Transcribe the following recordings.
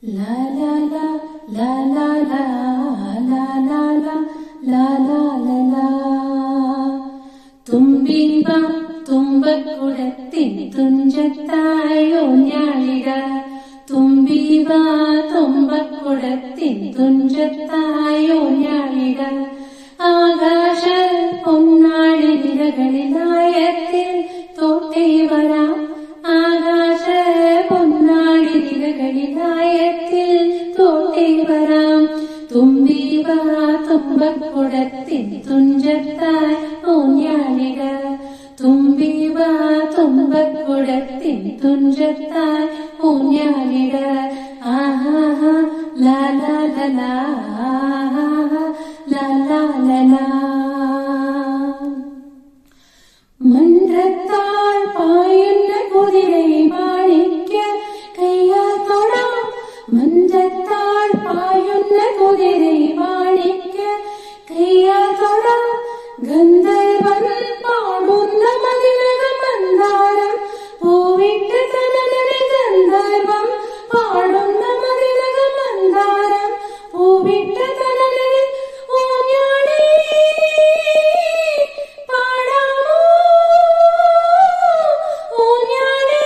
La la la la la la la la la la la la la തുമ്പിവ തുമ്പക്കുടത്തിൻ തുഞ്ചത്തായോ ഞാളിട തുമ്പിവ തുമ്പക്കുടത്തിൻ തുഞ്ചത്തായോ ഞാളിട ആകാശ പൊന്നാഴി നിരകളിലായത്തിൽ തോട്ടേ വരാം ആകാശ പൊന്നാഴി നിരകളിലായത്തിൽ തോട്ടേ വരാം തുമ്പിവ തുമ്പക്കുടത്തിൻ തുഞ്ചത്തായി ഊഞ്ഞാലിട തുമ്പിവ തുമ്പക്കുടത്തിൻ തുഞ്ചത്തായി ഊഞ്ഞാലിട ആഹാ ലാ ലാ ലാ ലാ ലാ ലാ മന്ത്രത്താൽ പായുന്ന കുതിരൈ മാണിക്യ കയ്യാൽ തൊടാം മന്ത്രത്താൽ പായുന്ന കുതിരൈ മാണിക്യ കയ്യാൽ തൊടാം ഗന്ധർവൻ പാടുന്ന മതിലക മന്ദാരം പൂവിട്ട് തനനനെ ഗന്ധർവം പാടുന്ന മതിലക മന്ദാരം പൂവിട്ട് തനനനെ ഊഞ്ഞാടി പാടാമോ ഊഞ്ഞാടി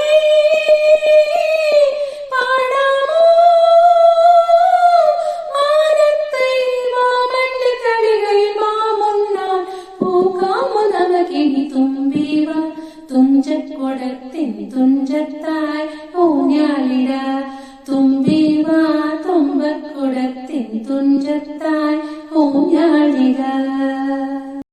പാടാമോ മാനത്തെ മാമന്റെ കളികളിൽ മാമുണ്ണാൻ പൂക്കാമോ നവകിനി തുമ്പിവ തുഞ്ചക്കുടത്തിൻ തുഞ്ചത്തായി ഊഞ്ഞാലിട തുമ്പിവ തുമ്പക്കുടത്തിൻ തുഞ്ചത്തായി ഊഞ്ഞാലിട